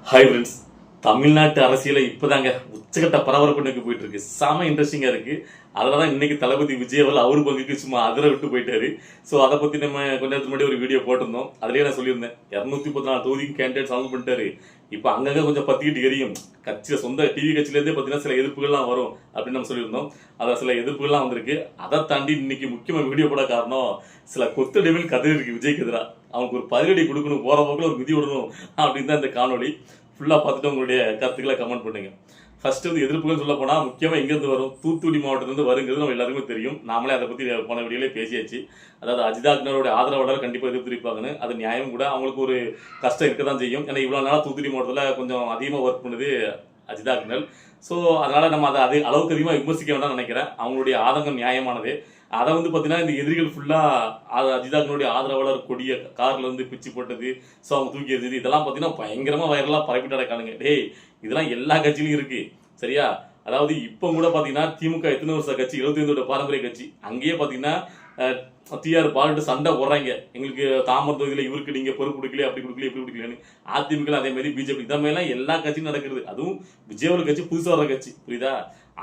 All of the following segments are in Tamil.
ஹாய் ஃப்ரெண்ட்ஸ், தமிழ்நாட்டு அரசியலை இப்போதாங்க உச்சகட்ட பரபரப்பு போயிட்டு இருக்கு. செம இன்ட்ரெஸ்டிங்காக இருக்கு. அதில் தான் இன்னைக்கு தளபதி விஜய் அவர்கள் அவர் பங்குக்கு சும்மா அதிர விட்டு போயிட்டாரு. ஸோ அதை பற்றி நம்ம கொஞ்ச நேரத்துக்கு முன்னாடி ஒரு வீடியோ போட்டிருந்தோம். அதுலேயே நான் சொல்லியிருந்தேன் 234 தொகுதிக்கு கேண்டிடேட் அனௌன்ஸ் பண்ணிட்டாரு. இப்போ அங்கங்கே கொஞ்சம் பற்றிக்கிட்டு எரியும். கட்சியில் சொந்த டிவி கட்சியிலேருந்தே பார்த்தீங்கன்னா சில எதிர்ப்புகள்லாம் வரும் அப்படின்னு நம்ம சொல்லியிருந்தோம். அதில் சில எதிர்ப்புகள்லாம் வந்திருக்கு. அதை தாண்டி இன்னைக்கு முக்கியமாக வீடியோ போட காரணம் சில கொத்தடிமைகள் கதை இருக்கு விஜய்க்கு எதிராக. அவனுக்கு ஒரு பதிலடி கொடுக்கணும், போகிற போக்கில் ஒரு மிதி விடணும் அப்படின்னு தான் இந்த காணொலி. ஃபுல்லாக பார்த்துட்டு உங்களுடைய கருத்துக்களை கமெண்ட் பண்ணுங்க. ஃபர்ஸ்ட் வந்து எதிர்ப்புகள் சொல்ல போனால் முக்கியமாக எங்கேருந்து வரும், தூத்துக்குடி மாவட்டத்திலிருந்து வருங்கிறது நம்ம எல்லாருக்குமே தெரியும். நாமளே அதை பற்றி போன வீடியோலே பேசியாச்சு. அதாவது அஜிதாக்னருடைய ஆதரவாளர் கண்டிப்பாக எதிர்ப்பு தெரிவிப்பாங்கன்னு. அது நியாயம் கூட. அவங்களுக்கு ஒரு கஷ்டம் இருக்க தான் செய்யும். ஏன்னா இவ்வளோ நாளாக தூத்துக்குடி மாவட்டத்தில் கொஞ்சம் அதிகமாக ஒர்க் பண்ணுது அஜிதாக்னர். ஸோ அதனால் நம்ம அதை அளவுக்கு அதிகமாக விமர்சிக்க வேண்டாம்னு நினைக்கிறேன். அவங்களுடைய ஆதங்கம் நியாயமானது. அதை வந்து பார்த்தீங்கன்னா இந்த எதிரிகள் ஃபுல்லாக அஜிதாக்னுடைய ஆதரவாளர் கொடிய கார்ல இருந்து பிச்சு போட்டது, ஸோ அவங்க தூக்கி எறிஞ்சது, இதெல்லாம் பார்த்தீங்கன்னா பயங்கரமாக வைரலாக பரப்பிட்டு நடக்கானுங்க. டேய், இதெல்லாம் எல்லா கட்சியிலும் இருக்கு சரியா? அதாவது இப்போ கூட பார்த்தீங்கன்னா திமுக எத்தனை வருஷ கட்சி, 75 பாரம்பரிய கட்சி. அங்கேயே பார்த்தீங்கன்னா டிஆர் பாலிட்டு சண்டை போடுறாங்க. எங்களுக்கு தாமரை தொகுதியில் இவருக்கு நீங்கள் பொறுப்பு கொடுக்கல, அப்படி கொடுக்கல, இப்படி கொடுக்கலன்னு. அதிமுக அதே மாதிரி பிஜேபி இதை மாதிரிலாம் எல்லா கட்சியும் நடக்கிறது. அதுவும் விஜய் கட்சி புதுசாக வர கட்சி, புரியுதா?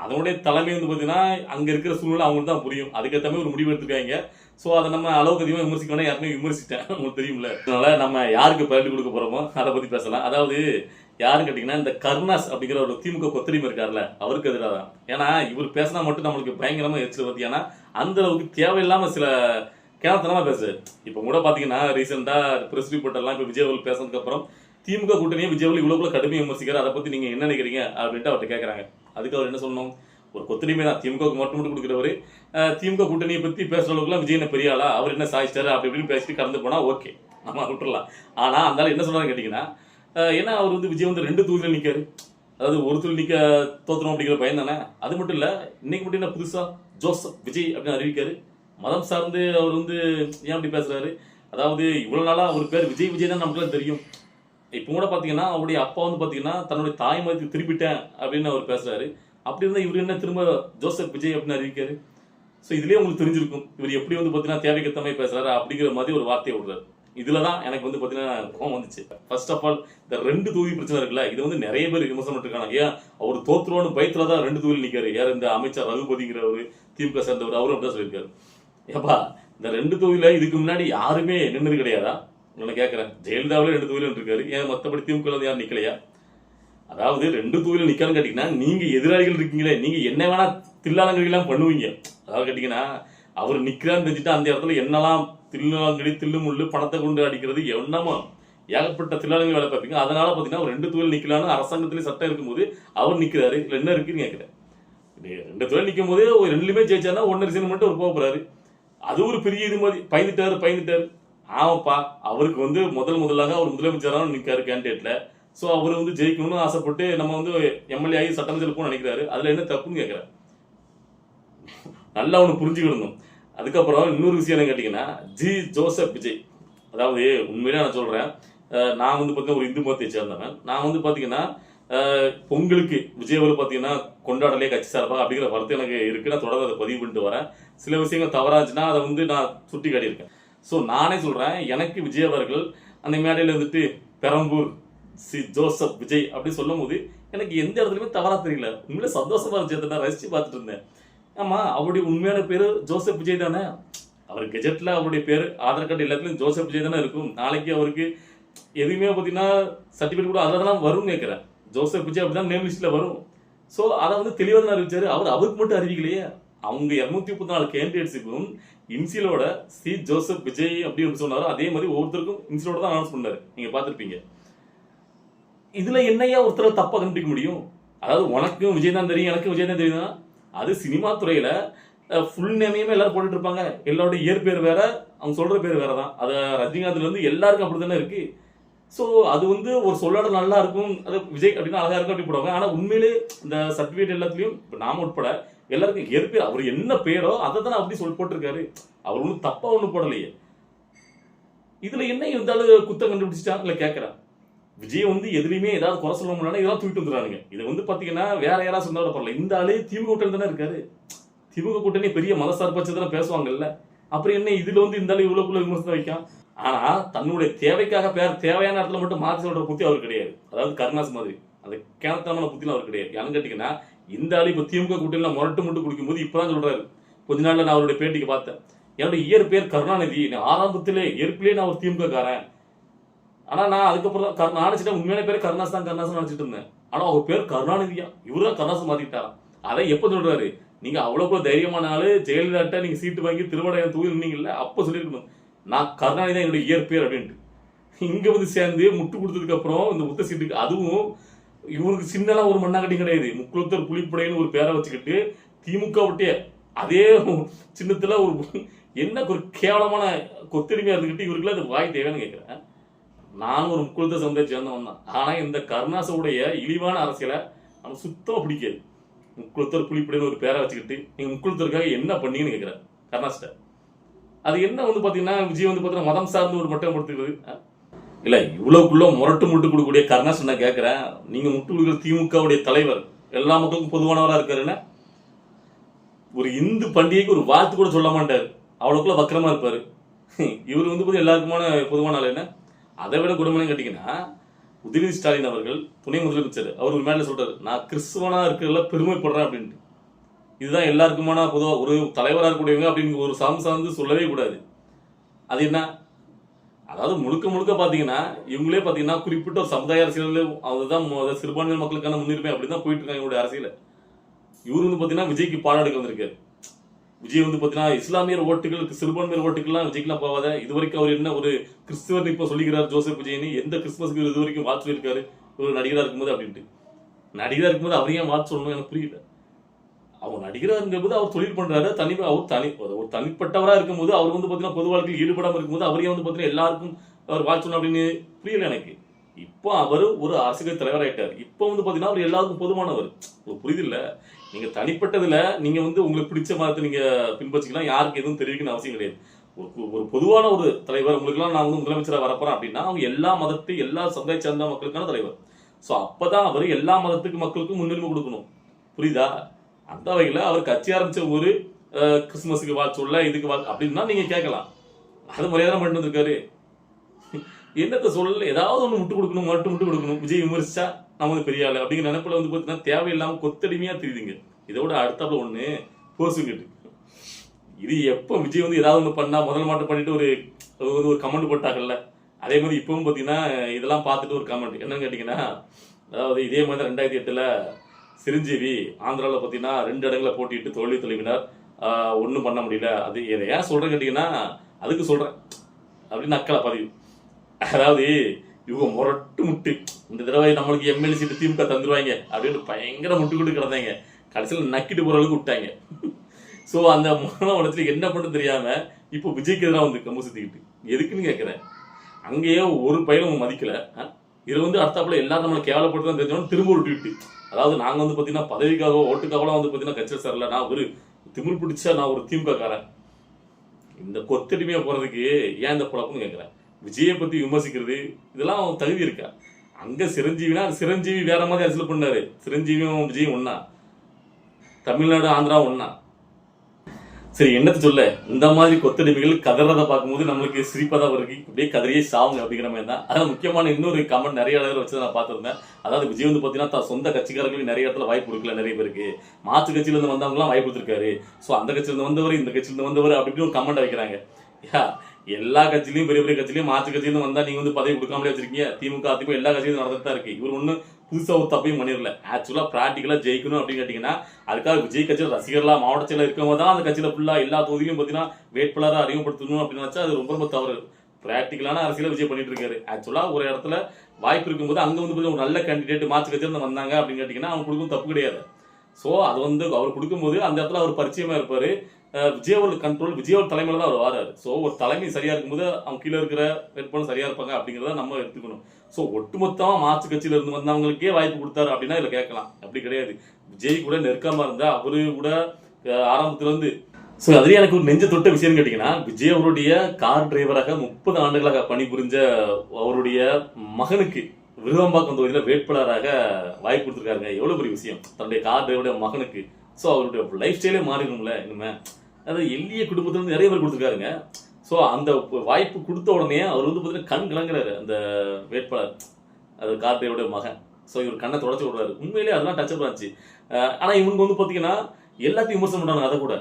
அதனுடைய தலைமை வந்து பார்த்தீங்கன்னா அங்கே இருக்கிற சூழ்நிலை அவங்களுக்கு தான் புரியும். அதுக்கேற்ற மாதிரி ஒரு முடிவு எடுத்துருக்காங்க. ஸோ அதை நம்ம அளவுக்கு அதிகமாக விமர்சிக்க வேணா, யாருமே விமர்சிட்டேன், உங்களுக்கு தெரியும்ல. அதனால நம்ம யாருக்கு பரிட்டு கொடுக்க போகிறோமோ அதை பற்றி பேசலாம். அதாவது யாருன்னு கேட்டிங்கன்னா இந்த கருணாஸ் அப்படிங்கிற ஒரு திமுக கொத்தடிமை இருக்கார்ல, அவருக்கு எதிராக தான். ஏன்னா இவர் பேசினா மட்டும் நம்மளுக்கு பயங்கரமாக எரிச்சல் வருது. ஏன்னா அந்த அளவுக்கு தேவையில்லாமல் சில கேனத்தனமாக பேசுது. இப்போ கூட பார்த்தீங்கன்னா ரீசெண்டாக ப்ரெஸ் ரிப்போர்ட்டெல்லாம் இப்போ விஜய் அவர்கள் பேசினதுக்கப்புறம் திமுக கூட்டணியை விஜய் அவர்கள் இவ்வளோக்குள்ள கடுமையாக விமர்சிக்கிறார், அதை பற்றி நீங்கள் என்ன நினைக்கிறீங்க அப்படின்ட்டு அவர்கிட்ட கேட்குறாங்க. அதுக்கு அவர் என்ன சொல்லணும்? ஒரு கொத்தடிமை தான், திமுகவுக்கு மட்டும் கொடுக்குறவர். திமுக கூட்டணியை பற்றி பேசுகிற அளவுக்குலாம் விஜய் என்ன பெரிய ஆளா, அவர் என்ன சாதிச்சாரு அப்படி இப்படின்னு பேசிட்டு கடந்து போனால் ஓகே, நம்ம விட்டுறலாம். ஆனால் அந்த என்ன சொல்கிறான்னு கேட்டிங்கன்னா, ஏன்னா அவர் வந்து விஜய் வந்து 2 தொகுதியில் நிற்காரு. அதாவது ஒரு தொழில் நிற்க தோற்றணும் அப்படிங்கிற பயம் தானே. அது மட்டும் இல்லை, இன்னைக்கு மட்டும் என்ன புதுசாக ஜோசப் விஜய் அப்படின்னு அறிவிக்காரு. மதம் சார்ந்து அவர் வந்து ஏன் அப்படி பேசுறாரு? அதாவது இவ்வளோ நாளாக அவர் பேர் விஜய் விஜய் தான் நமக்குலாம் தெரியும். இப்போ கூட பார்த்தீங்கன்னா அவருடைய அப்பா வந்து பார்த்தீங்கன்னா தன்னுடைய தாய் மதத்துக்கு திரும்பிட்டேன் அப்படின்னு அவர் பேசுறாரு. அப்படி இருந்தால் இவர் என்ன திரும்ப ஜோசப் விஜய் அப்படின்னு அறிவிக்காரு? ஸோ இதுலேயே உங்களுக்கு தெரிஞ்சிருக்கும் இவர் எப்படி வந்து பார்த்தீங்கன்னா தேவைக்கேற்ற மாதிரி பேசுறாரு அப்படிங்கிற மாதிரி ஒரு வார்த்தையை விடுறாரு. இதில் தான் எனக்கு வந்து பார்த்தீங்கன்னா கோவம் வந்துச்சு. ஃபர்ஸ்ட் ஆஃப் ஆல் இந்த 2 தொகுதி பிரச்சனை இருக்குல்ல, இது வந்து நிறைய பேர் விமர்சனம் பண்ணிருக்காங்க. ஏன் அவர் தோற்றுருவான்னு பயத்தில் தான் 2 தொகுதியில் நிற்காரு. யார்? இந்த அமைச்சர் ரகுபதிங்கிற ஒரு திமுக சேர்ந்தவர், அவரும் அப்படிதான் சொல்லியிருக்காரு. ஏப்பா, இந்த 2 தொகுதியில் இதுக்கு முன்னாடி யாருமே நின்னது கிடையாதா? நான் கேட்குறேன். ஜெயலலிதாவிலே 2 தொகுதியில் இருக்காரு. ஏன் மற்றபடி திமுக வந்து யாரும் நிற்கலையா? அதாவது 2 தொகுதியில் நிற்கான்னு கேட்டிங்கன்னா, நீங்கள் எதிராளிகள் இருக்கீங்களே, நீங்கள் என்ன வேணா தில்லாலங்கடிலாம் பண்ணுவீங்க. அதாவது கேட்டிங்கன்னா அவர் நிற்கிறான்னு தெரிஞ்சுட்டு அந்த இடத்துல என்னெல்லாம் தில்லாலங்கடி தில்லு முள்ளு பணத்தை கொண்டு அடிக்கிறது என்னமோ ஏகப்பட்ட தில்லாலங்கடி வேலை பார்ப்பீங்க. அதனால பார்த்தீங்கன்னா அவர் 2 தொகுதியில் நிற்கலான்னு அரசாங்கத்திலே சட்டம் இருக்கும்போது அவர் நிற்கிறாரு. இல்லை என்ன இருக்குன்னு கேட்குறேன். 2 தொகுதியில் நிற்கும் போதே ஒரு 2லுமே ஜெயிச்சாருன்னா 1 ரிசன் மட்டும் அவர் போக போறாரு. அது ஒரு பெரிய இது மாதிரி பயந்துட்டாரு. ஆமாப்பா, அவருக்கு வந்து முதலாக அவர் முதலமைச்சராக நிற்காரு கேண்டிடேட்ல. ஸோ அவர் வந்து ஜெயிக்கணும்னு ஆசைப்பட்டு நம்ம வந்து எம்எல்ஏ ஆகி சட்டமன்றத்தில் போக நினைக்கிறாரு. அதில் என்ன தப்புன்னு கேட்குறேன். நல்லா ஒன்று புரிஞ்சுக்கணும். அதுக்கப்புறம் இன்னொரு விஷயம் என்ன கேட்டிங்கன்னா, ஜோசப் விஜய். அதாவது உண்மையிலே நான் சொல்கிறேன், நான் வந்து பார்த்தீங்கன்னா ஒரு இந்து மதத்தை சேர்ந்தவன். நான் வந்து பார்த்தீங்கன்னா பொங்கலுக்கு விஜய் அவர்கள் பார்த்தீங்கன்னா கொண்டாடலே கட்சி சார்பாக அப்படிங்கிற வார்த்தை எனக்கு இருக்குது. நான் தொடர்ந்து அதை பதிவு பண்ணிட்டு வரேன். சில விஷயங்கள் தவறாச்சுன்னா அதை வந்து நான் சுட்டி காட்டியிருக்கேன். ஸோ நானே சொல்கிறேன், எனக்கு விஜய் அவர்கள் அந்த மேடையில் வந்துட்டு பெரம்பூர் ஜோசப் விஜய் அப்படி சொல்லும் போது எனக்கு எந்த இடத்துலையுமே தவறா தெரியல. உண்மையிலே சந்தோஷமா இருந்துச்சு. நான் ரசிச்சு பார்த்துட்டு இருந்தேன். ஆமா, அவருடைய உண்மையான பேரு ஜோசப் விஜய் தானே. அவர் கெஜெட்ல அவருடைய பேர், ஆதார் கார்டு எல்லாத்துலயும் ஜோசப் விஜய் தானே இருக்கும். நாளைக்கு அவருக்கு எதுவுமே பார்த்தீங்கன்னா சர்டிஃபிகேட் கூட அதில் தான் வரும்னு கேட்குறேன். ஜோசப் விஜய் அப்படிதான் நேம் லிஸ்ட்ல வரும். ஸோ அதை வந்து தெளிவாக தான் அறிவிச்சாரு. அவருக்கு மட்டும் அறிவிக்கலையே, அவங்க 234 கேண்டிடேட்ஸுக்கும் இன்சிலோட ஜோசப் விஜய் அப்படின்னு சொன்னாரோ அதே மாதிரி ஒவ்வொருத்தருக்கும் இன்சிலோட தான் அனௌன்ஸ் பண்ணாரு. நீங்க பார்த்துருப்பீங்க. இதுல என்னையா ஒருத்தர தப்பா கண்டுபிடிக்க முடியும்? அதாவது உனக்கும் விஜய் தான் தெரியும், எனக்கும் விஜய் தான் தெரியும். அது சினிமா துறையில ஃபுல் நேமையுமே எல்லாரும் போட்டுட்டு இருப்பாங்க. எல்லாருடைய இயற்பேர் வேற, அவங்க சொல்ற பேர் வேற தான். அது ரஜினிகாந்த்ல இருந்து எல்லாருக்கும் அப்படித்தானே இருக்கு. ஸோ அது வந்து ஒரு சொல்லாட நல்லா இருக்கும், அது விஜய் அப்படின்னா அழகா இருக்கும் அப்படி போடுவாங்க. ஆனா உண்மையிலே இந்த சர்டிபிகேட் எல்லாத்துலயும் இப்போ நாம உட்பட எல்லாருக்கும் இயற்பேர், அவர் என்ன பேரோ அதை தானே அப்படி சொல்லி போட்டிருக்காரு. அவர் ஒன்றும் தப்பா ஒன்றும் போடலையே. இதுல என்ன இருந்தாலும் குத்தம் கண்டுபிடிச்சிட்டாங்கல்ல கேட்கிறேன். விஜய் வந்து எதுலையுமே ஏதாவது குறை சொல்ல முடியாது, இதெல்லாம் தூக்கிட்டு வந்துடுறாங்க. இதை வந்து பாத்தீங்கன்னா வேற யாராவது சொன்னா பரவாயில்ல, இந்த ஆளே திமுக கூட்டணி தானே இருக்காரு. திமுக கூட்டணி பெரிய மதசார்பு தானே பேசுவாங்கல்ல. அப்புறம் என்ன இதுல வந்து இந்த இவ்வளவுக்குள்ள விமர்சனம் வைக்கும். ஆனா தன்னுடைய தேவைக்காக தேவையான இடத்துல மட்டும் மாற்றி சொல்ற புத்தி அவர் கிடையாது. அதாவது கருணாஸ் மாதிரி அந்த கேனத்தனமான புத்திலாம் அவர் கிடையாது. ஏன்னு கேட்டீங்கன்னா இந்த ஆளு இப்ப திமுக கூட்டணியில முரட்டு முட்டு குடிக்கும்போது இப்பதான் சொல்றாரு. கொஞ்ச நாள்ல நான் அவருடைய பேட்டிக்கு பார்த்தேன். என்னுடைய இயற்பெயர் கருணாநிதி, ஆரம்பத்திலே இயற்பிலே நான் ஒரு திமுக காரன். ஆனா நான் அதுக்கப்புறம் நான் நினைச்சிட்டேன் உண்மையான பேர் கருணாஸ் தான் நினைச்சிட்டு இருந்தேன். ஆனா அவர் பேர் கருணாநிதியா, இவருதான் கருணாஸ் மாத்திட்டாராம். அதை எப்ப சொல்றாரு, நீங்க அவ்வளவு தைரியமான ஆளு, ஜெயலலிதா நீங்க சீட்டு வாங்கி திருவடையம் தூவி நின்னீங்கல்ல, அப்ப சொல்லிருக்கணும் நான் கருணாநிதி தான் என்னுடைய இயற்பெயர் அப்படின்ட்டு. இங்க வந்து சேர்ந்து முட்டு கொடுத்ததுக்கு அப்புறம் இந்த முத்த சீட்டுக்கு, அதுவும் இவருக்கு சின்னலா ஒரு மண்ணாங்கட்டி கிடையாது, முக்குளத்தூர் புலிப்படைன்னு ஒரு பேரை வச்சுக்கிட்டு திமுக விட்டே அதே சின்னத்துல ஒரு என்ன ஒரு கேவலமான கொத்தடிமையா இருந்துகிட்டு இவருக்குள்ள அது வாய் தேவைன்னு கேட்கிறேன். நான் ஒரு முக்குளத்த சமுதாயத்தை சேர்ந்தவன் தான். ஆனா இந்த கருணாசவுடைய இழிவான அரசியலை நமக்கு சுத்தமா பிடிக்காது. முக்குளத்தூர் புலிப்படைன்னு ஒரு பேரை வச்சுக்கிட்டு நீங்க முக்குளத்தூருக்காக என்ன பண்ணீங்கன்னு கேட்கிறேன் கருணாஸ்ட. அது என்ன வந்து பாத்தீங்கன்னா விஜய் வந்து பாத்தீங்கன்னா மதம் சார்ந்து ஒரு மட்டம் கொடுத்துருக்குது. இல்ல இவ்வளவுக்குள்ள முரட்டு முட்டு கொடுக்கக்கூடிய கருணாஸ் நான் கேட்கிறேன், நீங்க முட்டு கொடுக்குற திமுகவுடைய தலைவர் எல்லா மக்களுக்கும் பொதுவானவரா இருக்காருன்னா ஒரு இந்து பண்டிகைக்கு ஒரு வாழ்த்து கூட சொல்ல மாட்டாரு, அவ்வளவுக்குள்ள வக்கரமா இருப்பாரு. இவர் வந்து எல்லாருக்குமான பொதுவான ஆள் என்ன. அதை விட கொடுமைன்னு கேட்டீங்கன்னா உதயநிதி ஸ்டாலின் அவர்கள் துணை முதலமைச்சர் அவர் ஒரு மேல சொல்றாரு, நான் கிறிஸ்துவனா இருக்கிறதுல பெருமைப்படுறேன் அப்படின்ட்டு. இதுதான் எல்லாருக்குமான பொதுவாக ஒரு தலைவராக இருக்கக்கூடியவங்க அப்படின்னு ஒரு சார்ந்து சொல்லவே கூடாது. அது என்ன, அதாவது முழுக்க முழுக்க பாத்தீங்கன்னா இவங்களே பாத்தீங்கன்னா குறிப்பிட்ட ஒரு சமுதாய அரசியல், அதுதான் சிறுபான்மை மக்களுக்கான முன்னுரிமை அப்படின்னு தான் போயிட்டு இருக்காங்க இவருடைய அரசியல. இவரு வந்து பாத்தீங்கன்னா விஜய்க்கு பாடம் எடுக்க வந்திருக்காரு. விஜய் வந்து பாத்தீங்கன்னா இஸ்லாமியர் ஓட்டுகளுக்கு சிறுபான்மையர் ஓட்டுகள்லாம் விஜய்க்குலாம் போவாத. இது வரைக்கும் அவர் என்ன ஒரு கிறிஸ்துவர் இப்ப சொல்லிக்கிறார் ஜோசப் விஜய்னு, எந்த கிறிஸ்துமஸ்க்கு இது வரைக்கும் வாழ்த்து சொல்லியிருக்காரு இவர் நடிகரா இருக்கும்போது அப்படின்ட்டு. நடிகரா இருக்கும்போது அவரையும் வாழ்த்து சொல்லணும் எனக்கு புரியல. அவர் நடிகரா இருக்கும்போது அவர் தொழில் பண்றாரு, அவர் ஒரு தனிப்பட்டவரா இருக்கும்போது அவர் வந்து பாத்தீங்கன்னா பொது வாழ்க்கையில் ஈடுபடாம இருக்கும்போது அவரையும் வந்து பாத்தீங்கன்னா எல்லாருக்கும் அவர் வாழ்த்து சொல்லணும் அப்படின்னு புரியல எனக்கு. இப்போ அவர் ஒரு அரசியல் தலைவர் ஆயிட்டார். இப்போ வந்து பாத்தீங்கன்னா அவர் எல்லாருக்கும் பொதுவானவர். புரியுது இல்ல, நீங்க தனிப்பட்டதுல நீங்க வந்து உங்களுக்கு பிடிச்ச மதத்தை நீங்க பின்பற்றிக்கலாம், யாருக்கு எதுவும் தெரிவிக்கணும் அவசியம் கிடையாது. ஒரு பொதுவான ஒரு தலைவர், உங்களுக்கு எல்லாம் நான் வந்து முதலமைச்சரா வரப்போறேன் அப்படின்னா அவங்க எல்லா மதத்தை எல்லா சமுதாய சார்ந்த மக்களுக்கான தலைவர். சோ அப்பதான் அவர் எல்லா மதத்துக்கு மக்களுக்கும் முன்னுரிமை கொடுக்கணும். புரியுதா? அந்த வகையில அவர் கட்சி ஆரம்பிச்ச ஒரு கிறிஸ்துமஸுக்கு வாழ்த்து சொல்ல இதுக்கு அப்படின்னா நீங்க கேட்கலாம். அது மரியாதை பண்ணிட்டு வந்திருக்காரு. என்னத்தை சொல்ல, ஏதாவது ஒண்ணு முட்டு கொடுக்கணும், முட்டு கொடுக்கணும். விஜய் விமர்சிச்சா நம்ம வந்து பெரிய ஆளு அப்படிங்கிற நினைப்புல வந்து பாத்தீங்கன்னா தேவையில்லாம கொத்தடிமையா தெரியுதுங்க. இதோட அடுத்தாப்புல ஒண்ணு போசுங்கிட்டு, இது எப்ப விஜய் வந்து ஏதாவது ஒண்ணு பண்ணா முதல் மாட்டம் பண்ணிட்டு ஒரு கமெண்ட் போட்டாங்கல்ல, அதே மாதிரி இப்பவும் பாத்தீங்கன்னா இதெல்லாம் பார்த்துட்டு ஒரு கமெண்ட் என்னன்னு கேட்டீங்கன்னா, அதாவது இதே மாதிரி 2008 சிரஞ்சீவி ஆந்திராவில் பார்த்தீங்கன்னா 2 இடங்களை போட்டிட்டு தோல்வி தொலைவினார், ஒன்றும் பண்ண முடியல. அது எதை ஏன் சொல்றேன்னு கேட்டீங்கன்னா அதுக்கு சொல்றேன் அப்படின்னு அக்களை பதிவு. அதாவது இவங்க முரட்டு முட்டு இந்த தடவை நம்மளுக்கு எம்எல்ஏ சீட்டு திமுக தந்துருவாங்க அப்படின்னு பயங்கர முட்டு கொண்டு கிடந்தாங்க. கடைசியில் நக்கிட்டு போற அளவுக்கு விட்டாங்க. ஸோ அந்த மன உடத்துல என்ன பண்ணு தெரியாம இப்போ விஜய்க்கு எதிராக வந்து கம்பு சுத்திக்கிட்டு எதுக்குன்னு கேட்கிறேன். அங்கேயே ஒரு பையனும் மதிக்கல. இது வந்து அடுத்தாப்புல எல்லாரும் நம்மளை கேவலப்பட்டு தான் தெரிஞ்சவங்க திரும்ப விட்டுவிட்டு, அதாவது நாங்க வந்து பாத்தீங்கன்னா பதவிக்காக ஓட்டுக்காக வந்து பாத்தீங்கன்னா கட்சியில் சேரல, நான் ஒரு திமிர் பிடிச்சா நான் ஒரு திமுக காரன். இந்த கொத்தடிமையா போறதுக்கு ஏன் இந்த குழப்பம்னு கேட்கிறேன். விஜயை பத்தி விமர்சிக்கிறது இதெல்லாம் தகுதி இருக்கா? அங்க சிரஞ்சீவினா சிரஞ்சீவி வேற மாதிரி அரசியல் பண்ணாரு. சிரஞ்சீவியும் விஜயும் ஒன்னா, தமிழ்நாடு ஆந்திரா ஒன்னா. சரி என்னத்தை சொல்ல, இந்த மாதிரி கொத்தடிமைகள் கதறதை பார்க்கும்போது நம்மளுக்கு சிரிப்பா தான் வருது. அப்படியே கதறியே சாவுங்க அப்படிங்கிற மாதிரி தான். அதான் முக்கியமான இன்னொரு கமெண்ட் நிறைய இடத்துல வச்சு நான் பார்த்திருந்தேன். அதாவது விஜய் வந்து பாத்தீங்கன்னா தான் சொந்த கட்சிக்காரர்களுக்கு நிறைய இடத்துல வாய்ப்பு கொடுக்கல, நிறைய பேருக்கு மாற்று கட்சியில இருந்து வந்தவங்கலாம் வாய்ப்பு கொடுத்துருக்காரு. ஸோ அந்த கட்சியில இருந்து வந்தவர் இந்த கட்சியில இருந்து வந்தவர் அப்படி ஒரு கமெண்ட் வைக்கிறாங்க. எல்லா கட்சியிலையும் பெரிய பெரிய கட்சியிலையும் மாற்று கட்சியிலும் வந்தா நீங்க வந்து பதவி கொடுக்காமலே வச்சிருக்கீங்க. திமுக அதிமுக எல்லா கட்சியிலும் நடந்துட்டு தான் இருக்கு. இவர் ஒண்ணு புதுசா ஒரு தப்பையும் பண்ணிடல. ஆக்சுவலா பிராக்டிகலா ஜெயிக்கணும் அப்படின்னு கேட்டீங்கன்னா அதுக்காக விஜய் கட்சியில் ரசிகர்களா மாவட்ட செயலர் இருக்கவங்க தான் அந்த கட்சியில ஃபுல்லா எல்லா தொகுதியும் பாத்தீங்கன்னா வேட்பாளராக அறிமுகப்படுத்தணும் அப்படின்னு நினைச்சா அது ரொம்ப ரொம்ப தவறு. பிராக்டிகலான அரசியல விஜய் பண்ணிட்டு இருக்காரு. ஆக்சுவலா ஒரு இடத்துல வாய்ப்பு இருக்கும்போது அங்க வந்து ஒரு நல்ல கேண்டிடேட் மாற்று கட்சியில வந்தாங்க அப்படின்னு கேட்டீங்கன்னா அவங்க கொடுக்கும் தப்பு கிடையாது. ஸோ அது வந்து அவர் கொடுக்கும்போது அந்த இடத்துல அவர் பரிச்சயமா இருப்பாரு. விஜயோட கண்ட்ரோல் விஜயோட தலைமையில தான் அவர் வராரு. ஸோ ஒரு தலைமை சரியா இருக்கும்போது அவங்க கீழே இருக்கிற வேட்பாளர் சரியா இருப்பாங்க அப்படிங்கிறத நம்ம எடுத்துக்கணும். ஸோ ஒட்டுமொத்தமா மாற்று கட்சியில இருந்து வந்தவங்களுக்கே வாய்ப்பு கொடுத்தாரு அப்படின்னா இதுல கேட்கலாம். அப்படி கிடையாது. விஜய் கூட நெருக்கமா இருந்தா அவரு கூட ஆரம்பத்துல இருந்து. ஸோ அதுலேயே எனக்கு ஒரு நெஞ்ச தொட்ட விஷயம் கேட்டீங்கன்னா, விஜய் அவருடைய கார் டிரைவராக 30 ஆண்டுகளாக பணிபுரிஞ்ச அவருடைய மகனுக்கு விருகம்பாக்கம் தொகுதியில வேட்பாளராக வாய்ப்பு கொடுத்துருக்காருங்க. எவ்வளவு பெரிய விஷயம் தன்னுடைய கார் டிரைவருடைய மகனுக்கு. ஸோ அவருடைய லைஃப் ஸ்டைலே மாறிடும்ல இனிமே. அதாவது எளிய குடும்பத்துல இருந்து நிறைய பேர் கொடுத்துருக்காருங்க. ஸோ அந்த வாய்ப்பு கொடுத்த உடனே அவர் வந்து பார்த்தீங்கன்னா கண் கலங்குறாரு அந்த வேட்பாளர், அது கார்த்தியோட மகன். ஸோ இவர் கண்ணை தொடச்சி விடுறாரு. உண்மையிலேயே அதெல்லாம் டச்சப் ஆச்சு. ஆனா இவங்க வந்து பார்த்தீங்கன்னா எல்லாத்தையும் விமர்சனம் பண்றாங்க. அதை கூட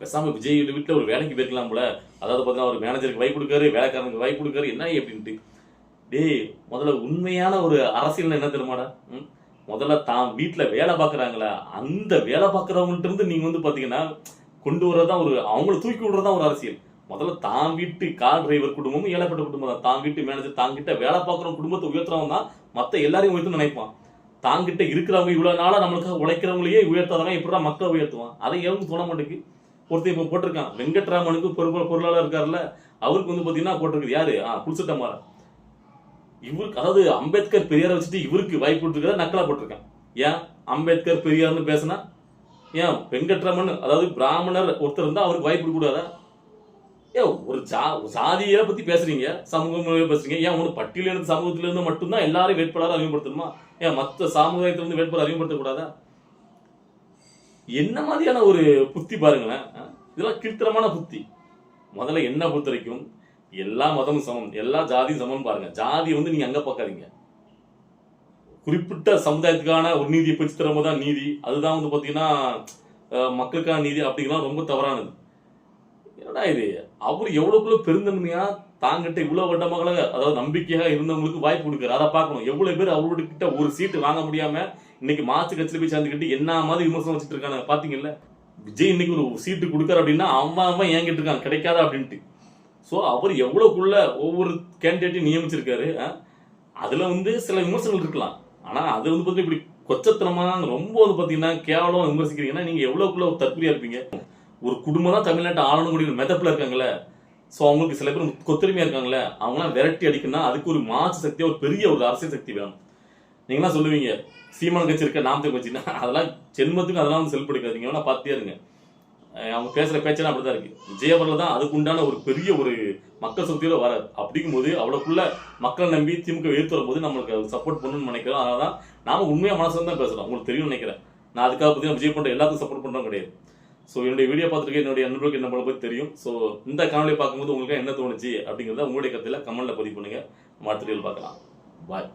பேசாம விஜய் வீட்டில் ஒரு வேலைக்கு போயிருக்கலாம் போல, அதாவது பார்த்தீங்கன்னா ஒரு மேனேஜருக்கு வாய்ப்பு கொடுக்காரு, வேலைக்காரனுக்கு வாய்ப்பு கொடுக்காரு, என்ன அப்படின்ட்டு. டேய், முதல்ல உண்மையான ஒரு அரசியல் என்ன தெரியுமாடா? முதல்ல தான் வீட்டுல வேலை பாக்குறாங்களா, அந்த வேலை பாக்குறவங்கள்ட்ட இருந்து நீங்க வந்து பாத்தீங்கன்னா கொண்டு வரதான் ஒரு, அவங்கள தூக்கி விடுறதா ஒரு அரசியல். முதல்ல தான் வீட்டு கார் டிரைவர் குடும்பமும் ஏழைப்பட்ட குடும்பம் தான். தான் வீட்டு மேனேஜர், தாங்கிட்ட வேலை பார்க்குறவங்க குடும்பத்தை உயர்த்துறவங்க தான் மத்த எல்லாரையும் உயர்த்து நினைப்பான். தாங்கிட்ட இருக்கிறவங்க இவ்வளவு நாளா நம்மளுக்காக உழைக்கிறவங்களையே உயர்த்தாதவங்க எப்படிதான் மக்களை உயர்த்துவான்? அதை எவனும் தோண மாட்டேங்குது. ஒருத்தர் இப்ப போட்டிருக்கான், வெங்கட்ராமனுக்கு பொருளாளர் இருக்காருல்ல, அவருக்கு வந்து பாத்தீங்கன்னா போட்டிருக்குது யாரு, புல்சட்டமாற. இவருக்கு, அதாவது அம்பேத்கர் பெரியாரை வச்சுட்டு இவருக்கு வாய்ப்பு கொடுத்துருக்கா நக்கலா போட்டிருக்கான். ஏன் அம்பேத்கர் பெரியார்னு பேசினா, ஏன் வெங்கட்ராமன் அதாவது பிராமணர் ஒருத்தர் இருந்தா அவருக்கு வாய்ப்பு கொடுக்க கூடாதா? ஒரு சாதியை பத்தி பேசுறீங்க, சமூகம் பேசுறீங்க, ஏன் ஒன்று பட்டியலிருந்து சமூகத்தில இருந்து மட்டும்தான் எல்லாரும் வேட்பாளர் அறிமுகப்படுத்தணுமா? ஏன் மற்ற சமுதாயத்திலிருந்து வேட்பாளர் அறிமுகப்படுத்த கூடாதா? என்ன மாதிரியான ஒரு புத்தி பாருங்களேன். இதெல்லாம் கீழ்த்தரமான புத்தி. முதல்ல என்ன பொறுத்த வரைக்கும் எல்லா மதமும் சமம், எல்லா ஜாதியும் சமம் பாருங்க. ஜாதி வந்து நீங்க அங்க பார்க்காதீங்க. குறிப்பிட்ட சமுதாயத்துக்கான ஒரு நீதியை பெற்று தரும்போதுதான் நீதி. அதுதான் வந்து பாத்தீங்கன்னா மக்களுக்கான நீதி அப்படிங்கலாம் ரொம்ப தவறானது. என்னடா இது, அவர் எவ்வளவுக்குள்ள பெருந்தன்மையா தாங்கிட்ட இவ்வளவு வருடமாக, அதாவது நம்பிக்கையாக இருந்தவங்களுக்கு வாய்ப்பு கொடுக்குறாரு. அதை பார்க்கணும். எவ்வளவு பேர் அவரோட கிட்ட ஒரு சீட்டு வாங்க முடியாம இன்னைக்கு மாற்று கட்சியில போய் சேர்ந்துக்கிட்டு என்ன மாதிரி விமர்சனம் வச்சுட்டு இருக்காங்க பாத்தீங்கல்ல. விஜய் இன்னைக்கு ஒரு சீட்டு கொடுக்காரு அப்படின்னா அவன் ஏங்கிட்டு இருக்கான் கிடைக்காதா அப்படின்ட்டு. சோ அவர் எவ்வளவுக்குள்ள ஒவ்வொரு கேண்டிடேட்டையும் நியமிச்சிருக்காரு. அதுல வந்து சில விமர்சனங்கள் இருக்கலாம். ஆனா அது வந்து பாத்தீங்கன்னா இப்படி கொச்சத்தனமா ரொம்ப வந்து பாத்தீங்கன்னா கேவலமா விமர்சிக்கிறீங்கன்னா நீங்க எவ்வளவுக்குள்ள ஒரு தற்கொலையா இருப்பீங்க. ஒரு குடும்பம் தான் தமிழ்நாட்டை ஆளணும் கூடிய மெதப்பில் இருக்காங்களே. ஸோ அவங்களுக்கு சில பேர் கொத்தரிமையா இருக்காங்களே, அவங்களாம் விரட்டி அடிக்கணும்னா அதுக்கு ஒரு மாற்று சக்தியா ஒரு பெரிய ஒரு அரசியல் சக்தி வேணும். நீங்களாம் சொல்லுவீங்க சீமான் கட்சி இருக்க, நாம் தமிழ் கட்சின்னா, அதெல்லாம் ஜென்மத்துக்கு அதெல்லாம் வந்து செல்படுக்காதீங்க. வேணா பார்த்தே இருங்க. அவங்க பேசுற பேச்செல்லாம் அப்படிதான் இருக்கு. விஜய் அவர்கள் தான் அதுக்கு உண்டான ஒரு பெரிய ஒரு மக்கள் சக்தியோட வராது. அப்படிங்கும்போது அவ்வளவுக்குள்ள மக்கள் நம்பி திமுக எடுத்து வரும்போது நம்மளுக்கு சப்போர்ட் பண்ணணும்னு நினைக்கிறோம். அதனால தான் நாம உண்மையா மனசுல தான் பேசுறோம். உங்களுக்கு தெரியும்னு நினைக்கிறேன். நான் அதுக்காக பார்த்தீங்கன்னா விஜய் பண்ற எல்லாத்துக்கும் சப்போர்ட் பண்றோம் கிடையாது. ஸோ என்னுடைய வீடியோ பார்த்துருக்கேன், என்னுடைய நண்பர்களுக்கு என்ன பற்றி தெரியும். ஸோ இந்த காணொலியை பார்க்கும்போது உங்களுக்கு என்ன தோணுச்சு அப்படிங்கிறத உங்களுடைய கருத்துல கமெண்ட்ல பதிவு பண்ணுங்க. அடுத்த வீடியோவில் பார்க்கலாம். பாய்.